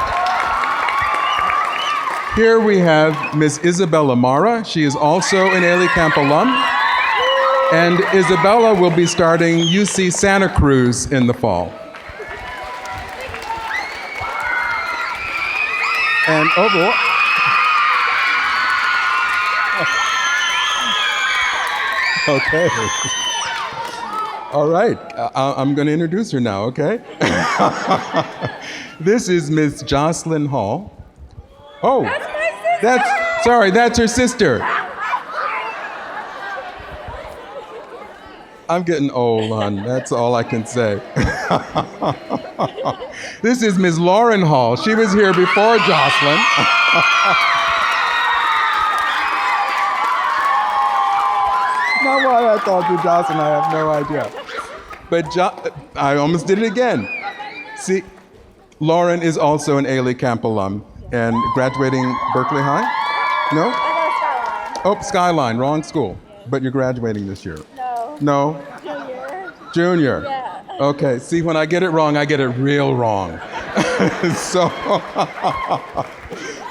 Here we have Miss Isabella Mara. She is also an AileyCamp alum. And Isabella will be starting UC Santa Cruz in the fall. And okay. All right, I'm going to introduce her now, okay? This is Miss Jocelyn Hall. Oh, that's my sister. That's her sister. I'm getting old, hon. That's all I can say. This is Miss Lauren Hall. She was here before Jocelyn. Not why I called you Jocelyn, I have no idea. But I almost did it again. See, Lauren is also an AileyCamp alum and graduating Berkeley High? No? I know Skyline. Skyline, wrong school. But you're graduating this year. No? Junior? Yeah. Okay, see, when I get it wrong, I get it real wrong.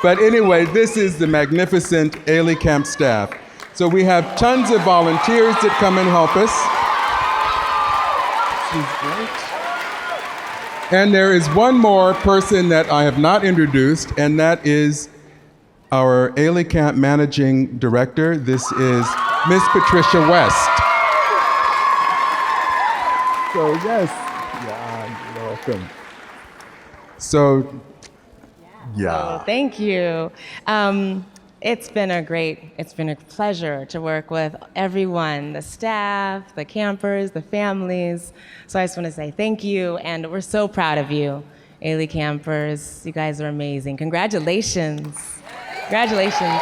But anyway, this is the magnificent AileyCamp staff. So we have tons of volunteers that come and help us. And there is one more person that I have not introduced, and that is our AileyCamp managing director. This is Miss Patricia West. So yes, you're welcome. So, yeah. Oh, thank you. It's been a pleasure to work with everyone, the staff, the campers, the families. So I just want to say thank you, and we're so proud of you, AileyCampers. You guys are amazing. Congratulations. Congratulations.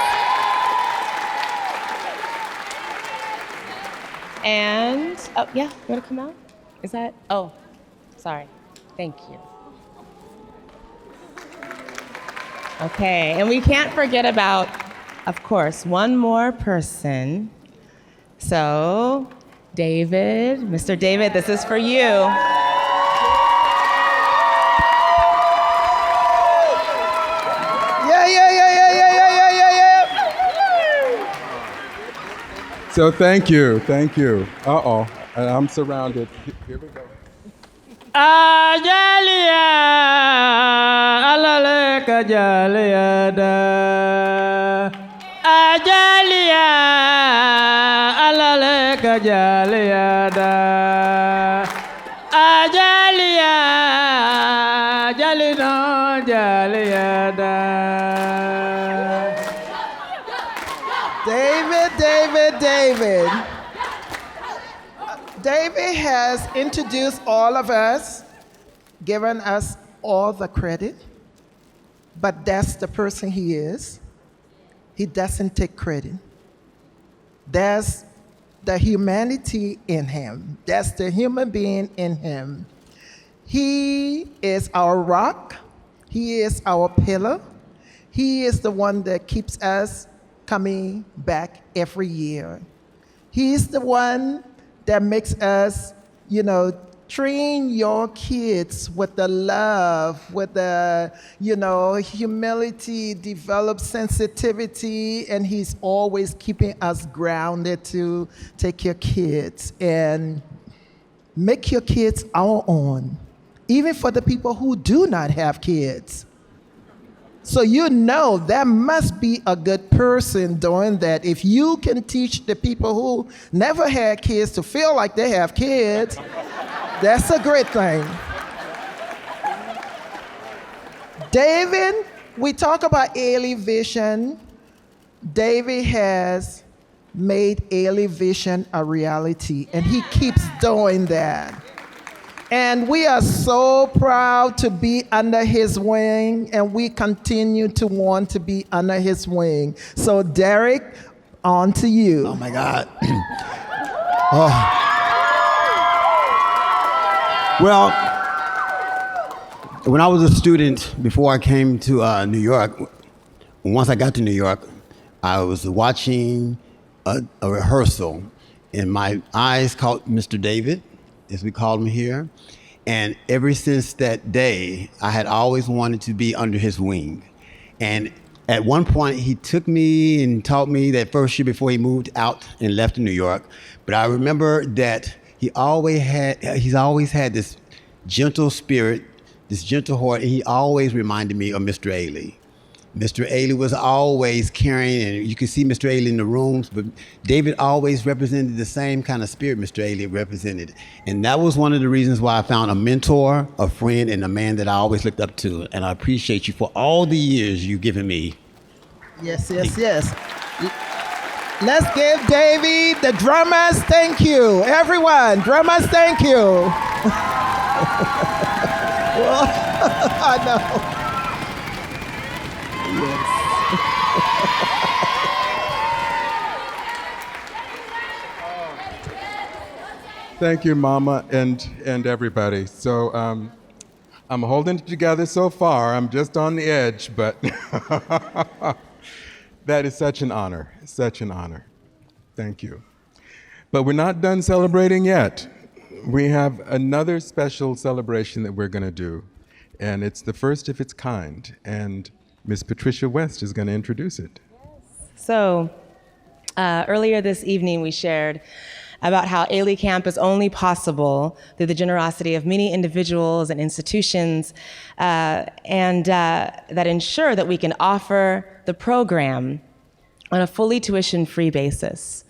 And, oh, yeah, you want to come out? Is that, oh, sorry. Thank you. Okay, and we can't forget about, of course, one more person. So, David, Mr. David, this is for you. So thank you. Uh-oh, I'm surrounded. Here we go. Ajalia, alale kajalia da. Ajalia, alale jaliyada. Ajaliya, jalino jaliyada. David. David has introduced all of us, given us all the credit, but that's the person he is. He doesn't take credit. That's the humanity in him. That's the human being in him. He is our rock. He is our pillar. He is the one that keeps us coming back every year. He's the one that makes us, train your kids with the love, with the, humility, develop sensitivity, and he's always keeping us grounded to take your kids and make your kids our own, even for the people who do not have kids. So that must be a good person doing that. If you can teach the people who never had kids to feel like they have kids, that's a great thing. David, we talk about Ailey Vision. David has made Ailey Vision a reality, and he keeps doing that. And we are so proud to be under his wing, and we continue to want to be under his wing. So, Derrick, on to you. Oh, my God. Well, when I was a student, before I came to New York, once I got to New York, I was watching a rehearsal, and my eyes caught Mr. David, as we called him here. And ever since that day, I had always wanted to be under his wing. And at one point, he took me and taught me that first year before he moved out and left New York. But I remember that he's always had this gentle spirit, this gentle heart, and he always reminded me of Mr. Ailey. Mr. Ailey was always caring, and you could see Mr. Ailey in the rooms, but David always represented the same kind of spirit Mr. Ailey represented. And that was one of the reasons why I found a mentor, a friend, and a man that I always looked up to. And I appreciate you for all the years you've given me. Yes. Let's give David, the drummers, thank you. Everyone, drummers, thank you. Well, I know. Thank you, Mama, and everybody. So I'm holding it together so far. I'm just on the edge, but that is such an honor, such an honor. Thank you. But we're not done celebrating yet. We have another special celebration that we're going to do, and it's the first of its kind, and Miss Patricia West is going to introduce it. So earlier this evening, we shared about how AileyCamp is only possible through the generosity of many individuals and institutions, and that ensure that we can offer the program on a fully tuition-free basis.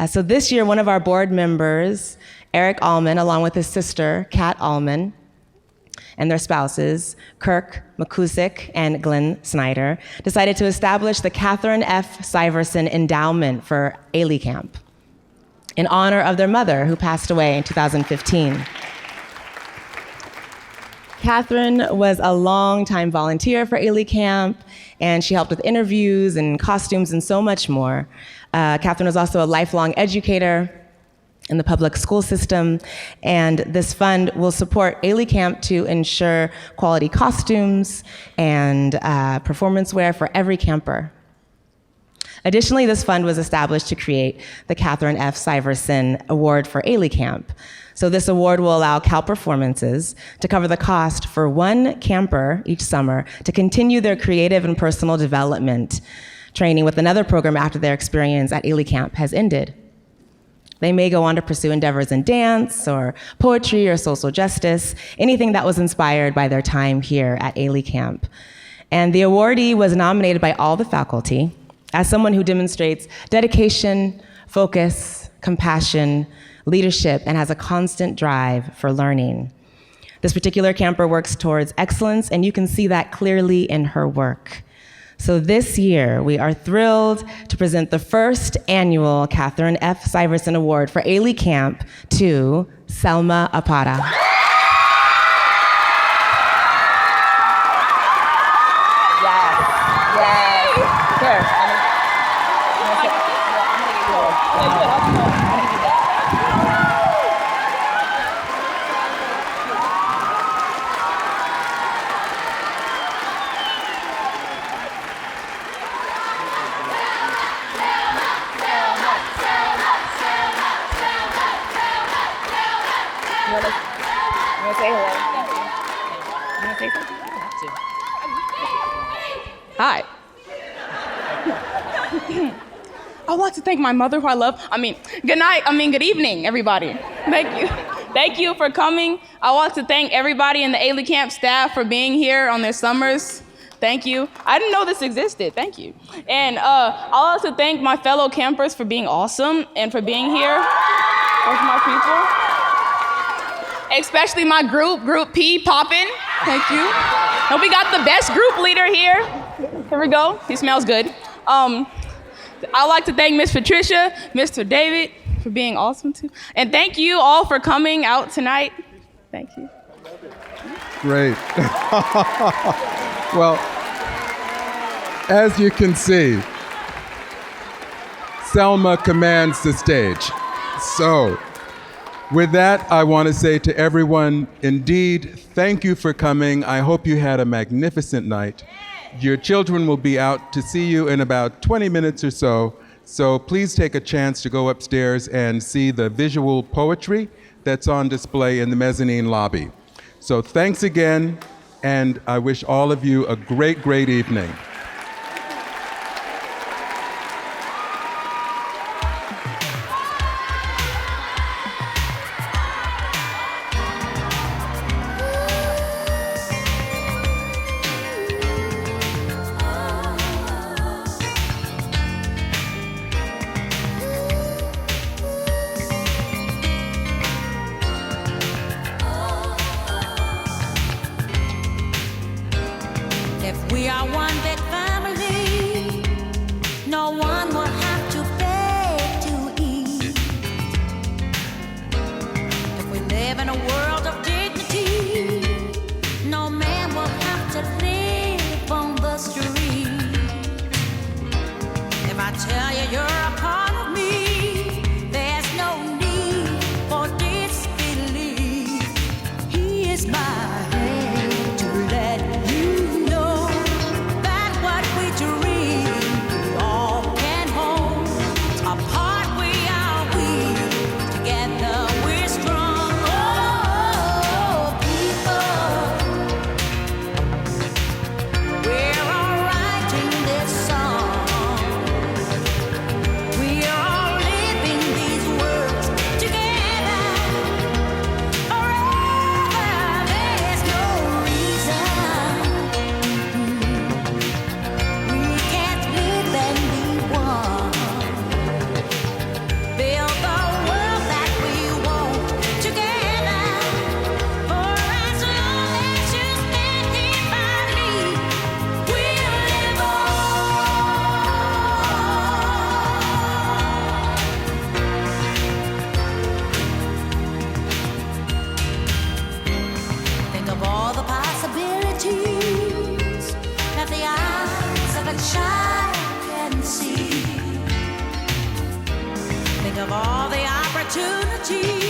So this year, one of our board members, Eric Allman, along with his sister, Kat Allman, and their spouses, Kirk McCusick and Glenn Snyder, decided to establish the Catherine F. Syverson Endowment for AileyCamp in honor of their mother, who passed away in 2015. Catherine was a longtime volunteer for AileyCamp, and she helped with interviews and costumes and so much more. Catherine was also a lifelong educator in the public school system, and this fund will support AileyCamp to ensure quality costumes and performance wear for every camper. Additionally, this fund was established to create the Catherine F. Syverson Award for AileyCamp. So this award will allow Cal Performances to cover the cost for one camper each summer to continue their creative and personal development training with another program after their experience at AileyCamp has ended. They may go on to pursue endeavors in dance or poetry or social justice, anything that was inspired by their time here at AileyCamp. And the awardee was nominated by all the faculty as someone who demonstrates dedication, focus, compassion, leadership, and has a constant drive for learning. This particular camper works towards excellence, and you can see that clearly in her work. So this year, we are thrilled to present the first annual Catherine F. Syverson Award for AileyCamp to Selma Apata. Hi. I would like to thank my mother, who I love. Good evening, everybody. Thank you. Thank you for coming. I want to thank everybody in the AileyCamp staff for being here on their summers. Thank you. I didn't know this existed. Thank you. And I'll also thank my fellow campers for being awesome and for being here with my people. Especially my Group P, Poppin'. Thank you. And we got the best group leader here. Here we go. He smells good. I'd like to thank Miss Patricia, Mr. David for being awesome too. And thank you all for coming out tonight. Thank you. Great. Well, as you can see, Selma commands the stage. So, with that, I want to say to everyone, indeed, thank you for coming. I hope you had a magnificent night. Your children will be out to see you in about 20 minutes or so. So please take a chance to go upstairs and see the visual poetry that's on display in the mezzanine lobby. So thanks again, and I wish all of you a great, great evening. Of all the opportunities